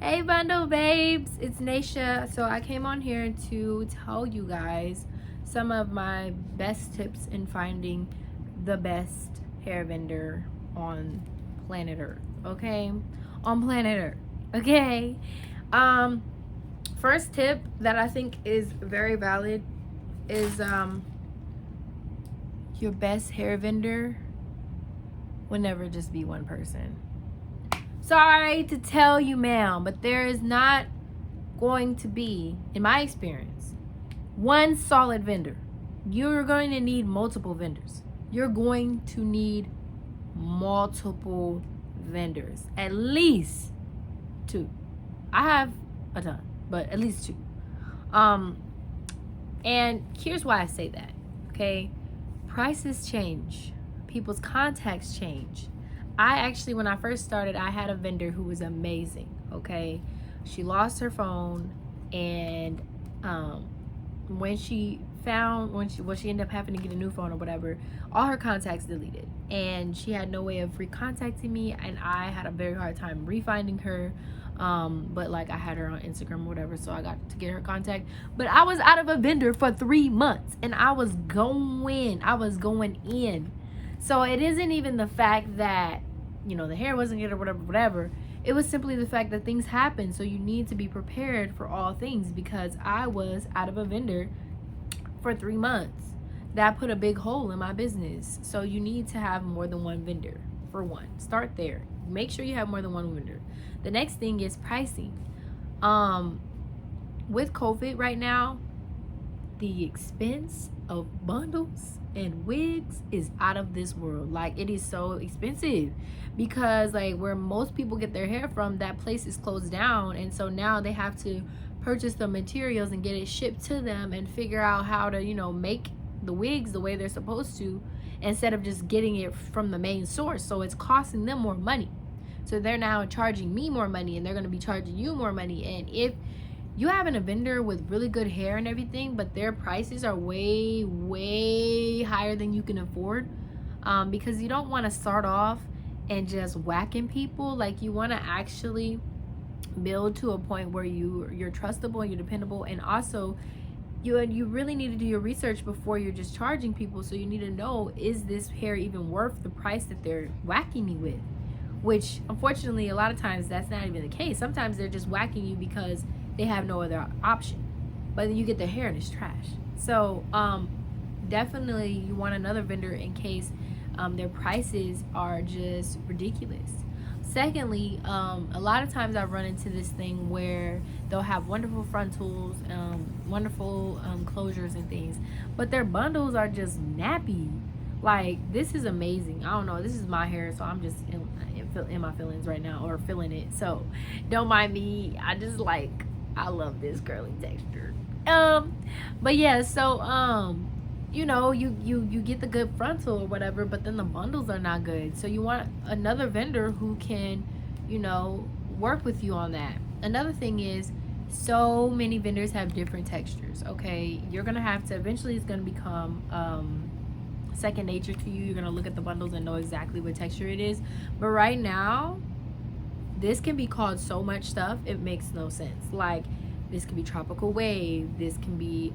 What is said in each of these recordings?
Hey bundle babes, it's Naisha. So I came on here to tell you guys some of my best tips in finding the best hair vendor on planet Earth. Okay? On planet Earth. Okay? Um First tip that I think is very valid is your best hair vendor will never just be one person. Sorry to tell you, ma'am, but there is not going to be, in my experience, one solid vendor. You're going to need multiple vendors. You're going to need multiple vendors, at least two. I have a ton, but at least two. And here's why I say that. Okay, prices change, people's contacts change. I actually, when I first started, I had a vendor who was amazing. Okay, she lost her phone, and when she ended up having to get a new phone or whatever, all her contacts deleted, and she had no way of recontacting me, and I had a very hard time refinding her. But like I had her on Instagram or whatever, so I got to get her contact. But I was out of a vendor for 3 months, and I was going in. So it isn't even the fact that, the hair wasn't good or whatever. It was simply the fact that things happen. So you need to be prepared for all things, because I was out of a vendor for 3 months. That put a big hole in my business. So you need to have more than one vendor. For one, start there. Make sure you have more than one vendor. The next thing is pricing. With COVID right now, the expense of bundles and wigs is out of this world. Like, it is so expensive, because like where most people get their hair from, that place is closed down, and so now they have to purchase the materials and get it shipped to them and figure out how to make the wigs the way they're supposed to, instead of just getting it from the main source. So it's costing them more money. So they're now charging me more money, and they're going to be charging you more money. And if you having a vendor with really good hair and everything, but their prices are way higher than you can afford, because you don't want to start off and just whacking people. Like, you want to actually build to a point where you're trustable and you're dependable, and also you really need to do your research before you're just charging people. So you need to know, is this hair even worth the price that they're whacking me with? Which, unfortunately, a lot of times that's not even the case. Sometimes they're just whacking you because they have no other option, but then you get their hair and it's trash. So definitely you want another vendor in case their prices are just ridiculous. Secondly, a lot of times I run into this thing where they'll have wonderful frontals, wonderful closures and things, but their bundles are just nappy. Like, this is amazing. I don't know, this is my hair, so I'm just in my feelings right now, or feeling it, so don't mind me. I love this curly texture. But yeah, so you get the good frontal or whatever, but then the bundles are not good. So you want another vendor who can work with you on that. Another thing is, so many vendors have different textures. Okay, you're gonna have to, eventually it's gonna become second nature to you. You're gonna look at the bundles and know exactly what texture it is. But right now, this can be called so much stuff, it makes no sense. Like, this can be tropical wave, this can be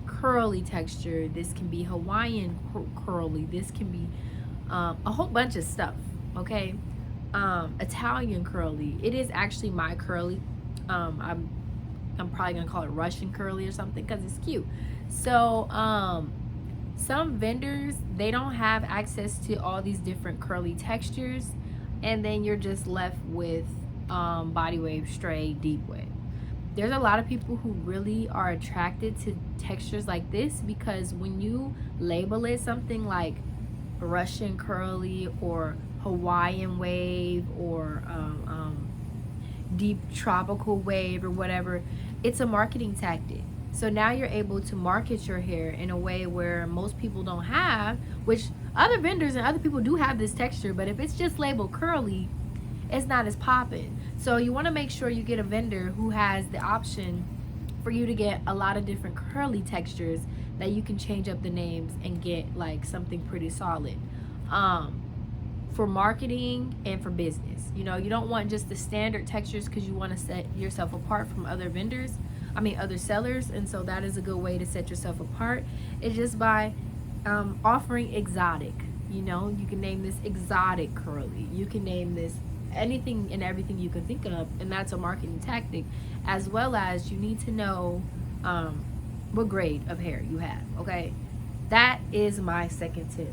curly texture, this can be Hawaiian curly, this can be a whole bunch of stuff. Okay, Italian curly. It is actually my curly. I'm probably gonna call it Russian curly or something, because it's cute. So some vendors, they don't have access to all these different curly textures, and then you're just left with body wave, straight, deep wave. There's a lot of people who really are attracted to textures like this, because when you label it something like Russian curly or Hawaiian wave or deep tropical wave or whatever, it's a marketing tactic. So now you're able to market your hair in a way where most people don't have, which other vendors and other people do have this texture, but if it's just labeled curly, it's not as popping. So you want to make sure you get a vendor who has the option for you to get a lot of different curly textures that you can change up the names and get like something pretty solid. for marketing and for business. You know, you don't want just the standard textures because you want to set yourself apart from other vendors. I mean, other sellers. And so that is a good way to set yourself apart. It's just by offering exotic. You know, you can name this exotic curly. You can name this anything and everything you can think of. And that's a marketing tactic. As well as you need to know what grade of hair you have. Okay. That is my second tip.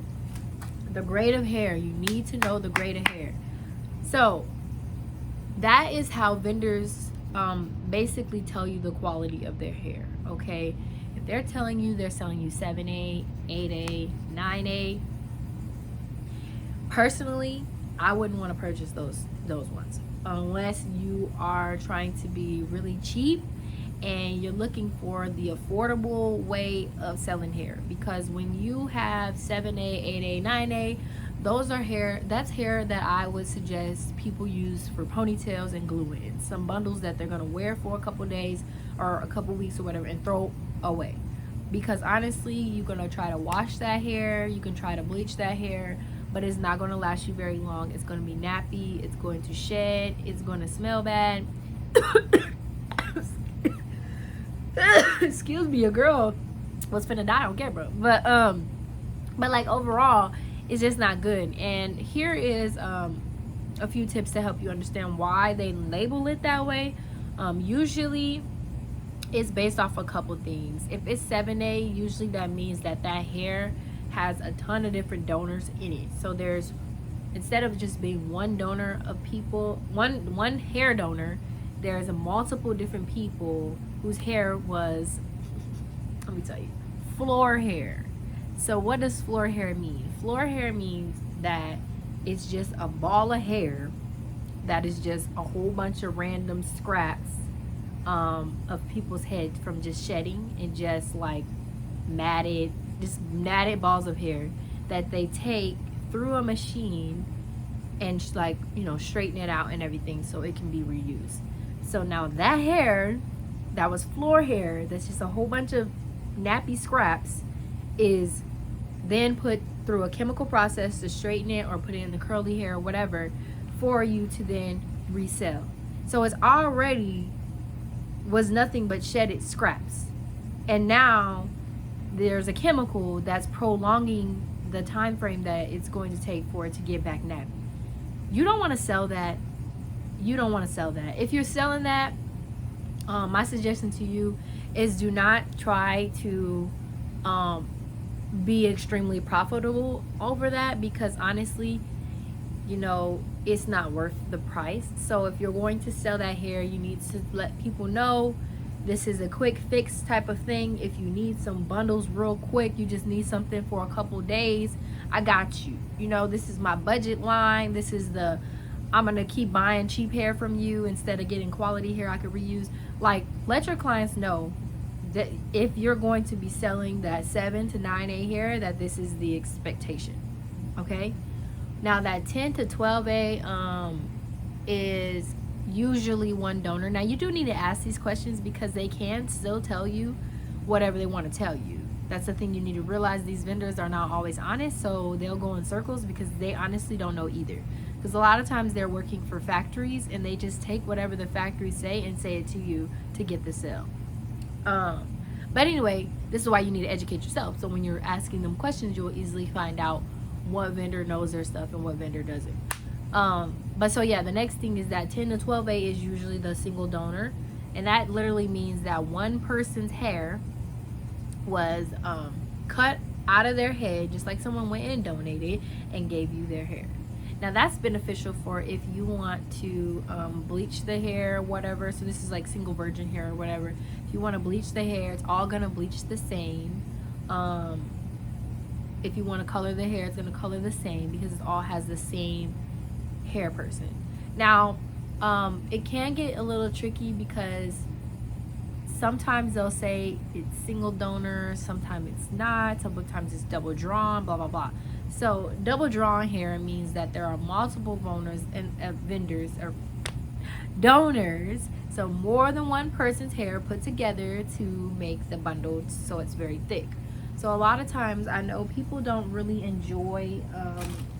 The grade of hair. You need to know the grade of hair. So that is how vendors basically tell you the quality of their hair. Okay, if they're telling you they're selling you 7A, 8A, 9A, personally I wouldn't want to purchase those ones unless you are trying to be really cheap and you're looking for the affordable way of selling hair. Because when you have 7A, 8A, 9A, those are that's hair that I would suggest people use for ponytails and glue in. Some bundles that they're going to wear for a couple days or a couple weeks or whatever and throw away. Because honestly, you're going to try to wash that hair, you can try to bleach that hair, but it's not going to last you very long. It's going to be nappy, it's going to shed, it's going to smell bad. Excuse me, a girl was finna die, I don't care, bro. But like overall, it's just not good. And here is a few tips to help you understand why they label it that way. Usually it's based off a couple things. If it's 7A, usually that means that hair has a ton of different donors in it. So there's, instead of just being one donor of people, one hair donor, there's a multiple different people whose hair was, let me tell you, floor hair. So what does floor hair mean? Floor hair means that it's just a ball of hair that is just a whole bunch of random scraps of people's heads from just shedding, and just like matted balls of hair that they take through a machine and like, you know, straighten it out and everything so it can be reused. So now that hair that was floor hair, that's just a whole bunch of nappy scraps, is then put through a chemical process to straighten it or put it in the curly hair or whatever for you to then resell. So it's already was nothing but shedded scraps, and now there's a chemical that's prolonging the time frame that it's going to take for it to get back nappy. You don't want to sell that. You don't want to sell that. If you're selling that, my suggestion to you is do not try to be extremely profitable over that, because honestly, you know, it's not worth the price. So if you're going to sell that hair, you need to let people know this is a quick fix type of thing. If you need some bundles real quick, you just need something for a couple days, I got you. You know, this is my budget line. This is the, I'm gonna keep buying cheap hair from you instead of getting quality hair I could reuse. Like, let your clients know that if you're going to be selling that 7 to 9A hair, that this is the expectation. Okay, now that 10 to 12A is usually one donor. Now you do need to ask these questions because they can still tell you whatever they want to tell you. That's the thing you need to realize. These vendors are not always honest, so they'll go in circles because they honestly don't know either. Because a lot of times they're working for factories and they just take whatever the factories say and say it to you to get the sale. But anyway, this is why you need to educate yourself. So when you're asking them questions, you'll easily find out what vendor knows their stuff and what vendor doesn't. But so yeah, the next thing is that 10 to 12A is usually the single donor, and that literally means that one person's hair was cut out of their head, just like someone went and donated and gave you their hair. Now that's beneficial for if you want to bleach the hair, whatever. So this is like single virgin hair or whatever. If you want to bleach the hair, it's all gonna bleach the same. If you want to color the hair, it's gonna color the same because it all has the same hair person. Now it can get a little tricky because sometimes they'll say it's single donor, sometimes it's not, sometimes it's double drawn, blah blah blah. So double drawn hair means that there are multiple donors and vendors or donors, so more than one person's hair put together to make the bundle, so it's very thick. So a lot of times I know people don't really enjoy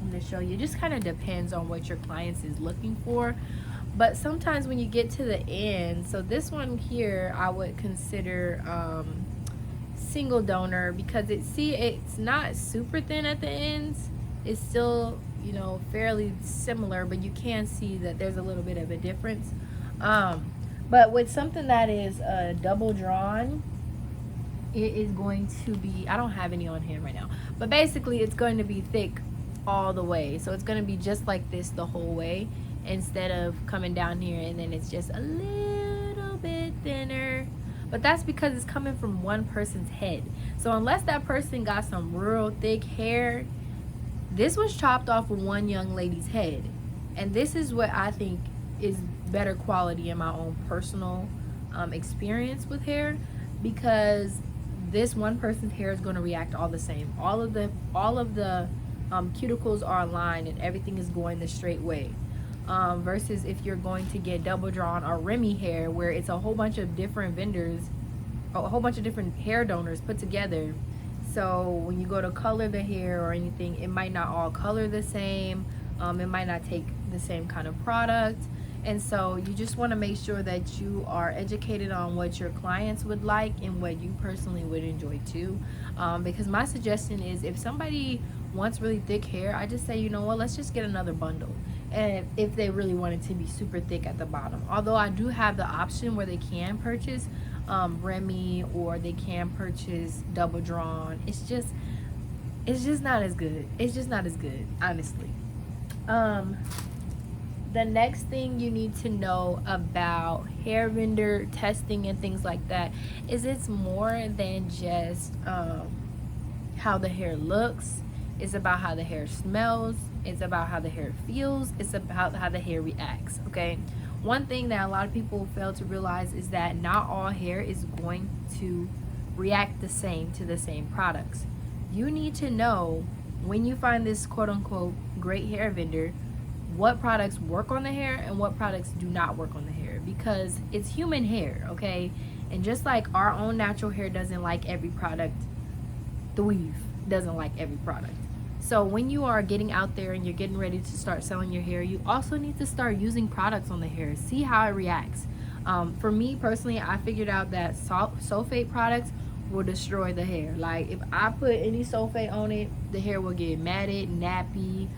something to show you. It just kind of depends on what your clients is looking for. But sometimes when you get to the end, so this one here I would consider single donor, because it's not super thin at the ends. It's still, you know, fairly similar, but you can see that there's a little bit of a difference. But with something that is double drawn, it is going to be, I don't have any on hand right now, but basically it's going to be thick all the way. So it's going to be just like this the whole way, instead of coming down here and then it's just a little bit thinner. But that's because it's coming from one person's head. So unless that person got some real thick hair, this was chopped off of one young lady's head. And this is what I think is better quality in my own personal experience with hair, because this one person's hair is going to react all the same. All of the cuticles are aligned and everything is going the straight way. Versus if you're going to get double drawn or Remy hair, where it's a whole bunch of different vendors, a whole bunch of different hair donors put together. So when you go to color the hair or anything, it might not all color the same. It might not take the same kind of product. And so you just want to make sure that you are educated on what your clients would like and what you personally would enjoy too. Because my suggestion is, if somebody wants really thick hair, I just say, you know what, let's just get another bundle. And if they really want it to be super thick at the bottom, although I do have the option where they can purchase Remy, or they can purchase double drawn. It's just not as good. It's just not as good, honestly. The next thing you need to know about hair vendor testing and things like that is it's more than just how the hair looks. It's about how the hair smells. It's about how the hair feels. It's about how the hair reacts, okay? One thing that a lot of people fail to realize is that not all hair is going to react the same to the same products. You need to know, when you find this quote-unquote great hair vendor, what products work on the hair and what products do not work on the hair, because it's human hair, okay? And just like our own natural hair doesn't like every product, the weave doesn't like every product. So when you are getting out there and you're getting ready to start selling your hair, you also need to start using products on the hair. See how it reacts. For me personally, I figured out that sulfate products will destroy the hair. Like if I put any sulfate on it, the hair will get matted, nappy,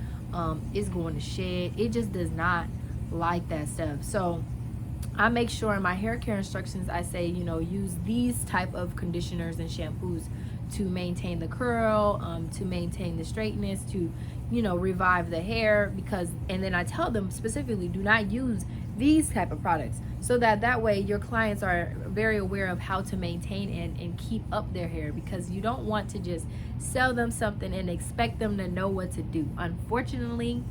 it's going to shed. It just does not like that stuff. So I make sure in my hair care instructions I say, you know, use these type of conditioners and shampoos to maintain the curl, to maintain the straightness, to, you know, revive the hair. Because, and then I tell them specifically, do not use these type of products, so that way your clients are very aware of how to maintain and keep up their hair, because you don't want to just sell them something and expect them to know what to do. Unfortunately,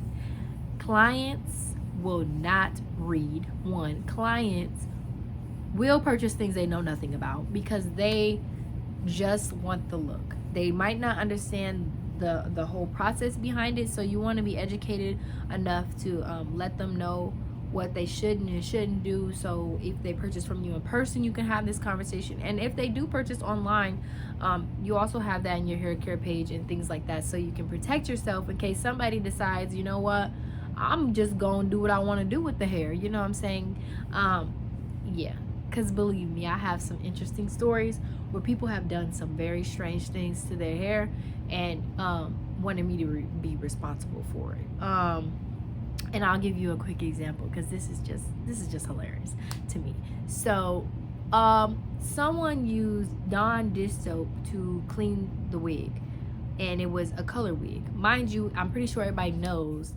clients will not read. One, clients will purchase things they know nothing about because they just want the look. They might not understand the whole process behind it. So you want to be educated enough to let them know what they should and shouldn't do. So if they purchase from you in person, you can have this conversation. And if they do purchase online, you also have that in your hair care page and things like that, so you can protect yourself in case somebody decides, you know what, I'm just gonna do what I want to do with the hair. You know what I'm saying? Yeah, because believe me, I have some interesting stories where people have done some very strange things to their hair and wanted me to be responsible for it. And I'll give you a quick example because this is just hilarious to me. So someone used Dawn dish soap to clean the wig, and it was a color wig. Mind you, I'm pretty sure everybody knows,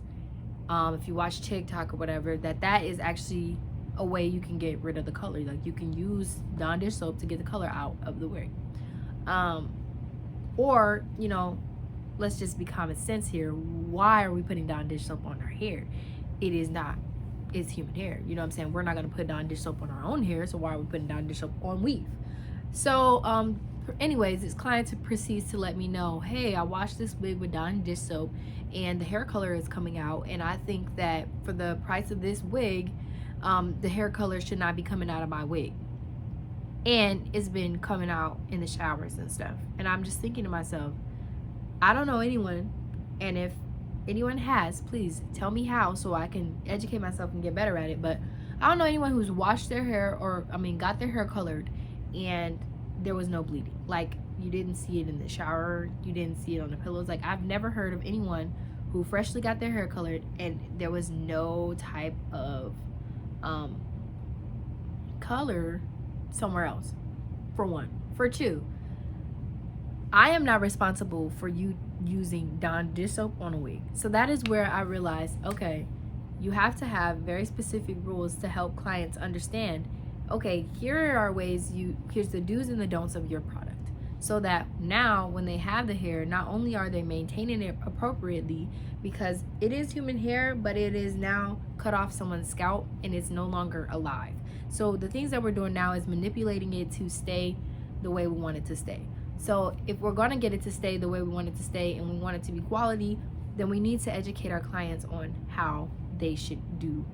if you watch TikTok or whatever, that is actually a way you can get rid of the color. Like, you can use Dawn dish soap to get the color out of the wig. Or, you know, let's just be common sense here. Why are we putting Dawn dish soap on our hair? It is not, it's human hair. You know what I'm saying? We're not going to put Dawn dish soap on our own hair, so why are we putting Dawn dish soap on weave? So anyways, this client proceeds to let me know, hey, I washed this wig with Dawn dish soap and the hair color is coming out, and I think that for the price of this wig, the hair color should not be coming out of my wig. And it's been coming out in the showers and stuff. And I'm just thinking to myself, I don't know anyone, and if anyone has, please tell me how so I can educate myself and get better at it. But I don't know anyone who's washed their hair, or I mean got their hair colored, and there was no bleeding. Like, you didn't see it in the shower, you didn't see it on the pillows. Like, I've never heard of anyone who freshly got their hair colored and there was no type of color somewhere else, for one. For two, I am not responsible for you using Dawn dish soap on a wig. So that is where I realized, okay, you have to have very specific rules to help clients understand, okay, here are ways here's the do's and the don'ts of your product. So that now when they have the hair, not only are they maintaining it appropriately, because it is human hair, but it is now cut off someone's scalp and it's no longer alive. So the things that we're doing now is manipulating it to stay the way we want it to stay. So if we're going to get it to stay the way we want it to stay and we want it to be quality, then we need to educate our clients on how they should do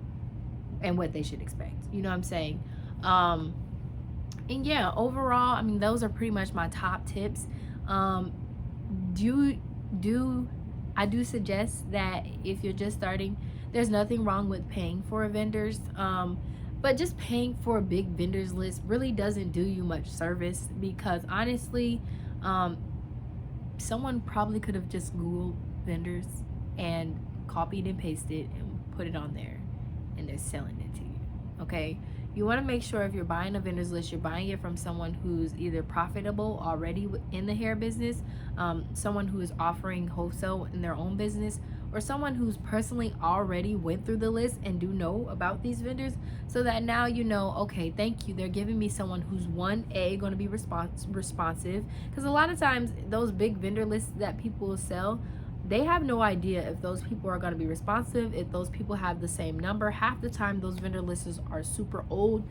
and what they should expect. You know what I'm saying? And yeah, overall, I mean, those are pretty much my top tips. I do suggest that if you're just starting, there's nothing wrong with paying for vendors. But just paying for a big vendors list really doesn't do you much service, because honestly, someone probably could have just Googled vendors and copied and pasted and put it on there, and they're selling it to you. Okay, you want to make sure if you're buying a vendors list, you're buying it from someone who's either profitable already in the hair business, someone who is offering wholesale in their own business, or someone who's personally already went through the list and do know about these vendors, so that now you know, okay, thank you, they're giving me someone who's going to be responsive, because a lot of times those big vendor lists that people sell, they have no idea if those people are going to be responsive, if those people have the same number. Half the time those vendor lists are super old,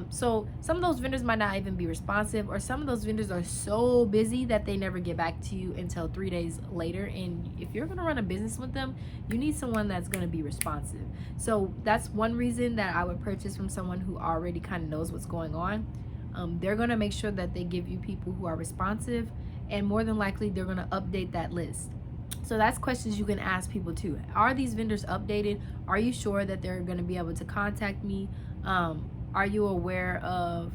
so some of those vendors might not even be responsive, or some of those vendors are so busy that they never get back to you until 3 days later. And if you're going to run a business with them, you need someone that's going to be responsive. So that's one reason that I would purchase from someone who already kind of knows what's going on. They're going to make sure that they give you people who are responsive, and more than likely they're going to update that list. So that's questions you can ask people too. Are these vendors updated? Are you sure that they're going to be able to contact me? Are you aware of,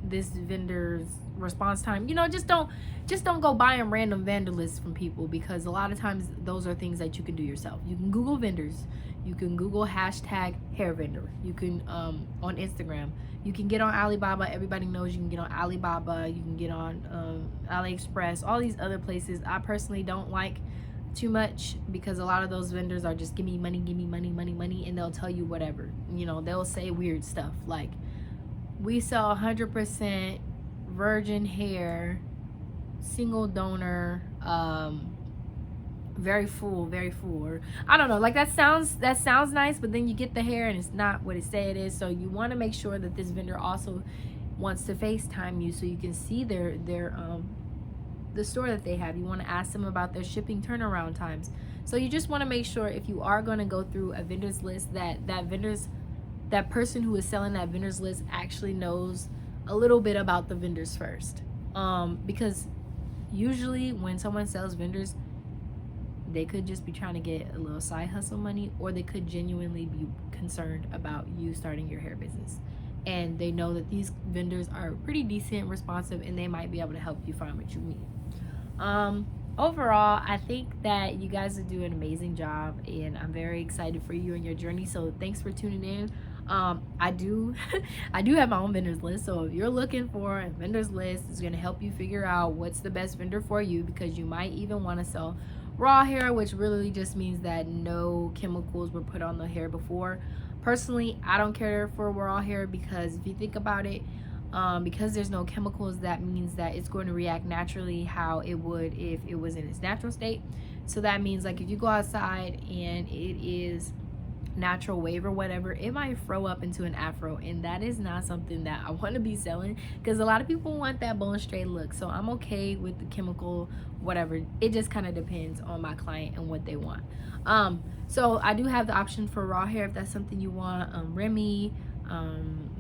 this vendor's response time? Just don't go buying random vendor lists from people, because a lot of times those are things that you can do yourself. You can Google vendors. You can Google hashtag hair vendor. You can on Instagram. You can get on Alibaba. Everybody knows you can get on Alibaba. You can get on AliExpress, all these other places. I personally don't like too much, because a lot of those vendors are just give me money, and they'll tell you whatever. They'll say weird stuff like, we sell 100% virgin hair, single donor, very full, or I don't know, like that sounds nice, but then you get the hair and it's not what it say it is. So you want to make sure that this vendor also wants to FaceTime you so you can see their the store that they have. You want to ask them about their shipping turnaround times. So you just want to make sure, if you are going to go through a vendors list, that person who is selling that vendors list actually knows a little bit about the vendors first, because usually when someone sells vendors, they could just be trying to get a little side hustle money, or they could genuinely be concerned about you starting your hair business, and they know that these vendors are pretty decent, responsive, and they might be able to help you find what you need. Overall, I think that you guys are doing an amazing job, and I'm very excited for you and your journey. So thanks for tuning in. I do have my own vendors list, so if you're looking for a vendors list, it's going to help you figure out what's the best vendor for you, because you might even want to sell raw hair, which really just means that no chemicals were put on the hair before. Personally, I don't care for raw hair, because if you think about it, because there's no chemicals, that means that it's going to react naturally how it would if it was in its natural state. So that means, like, if you go outside and it is natural wave or whatever, it might throw up into an afro, and that is not something that I want to be selling, because a lot of people want that bone straight look. So I'm okay with the chemical whatever. It just kind of depends on my client and what they want. So I do have the option for raw hair if that's something you want. Remy,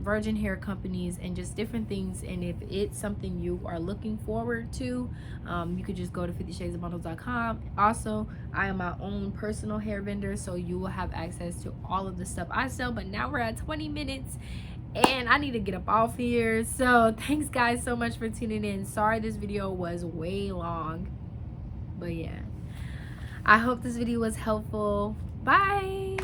virgin hair companies, and just different things. And if it's something you are looking forward to, you could just go to 50shadesofbundles.com. Also, I am my own personal hair vendor, so you will have access to all of the stuff I sell. But now we're at 20 minutes and I need to get up off here. So thanks guys so much for tuning in. Sorry this video was way long, but yeah, I hope this video was helpful. Bye.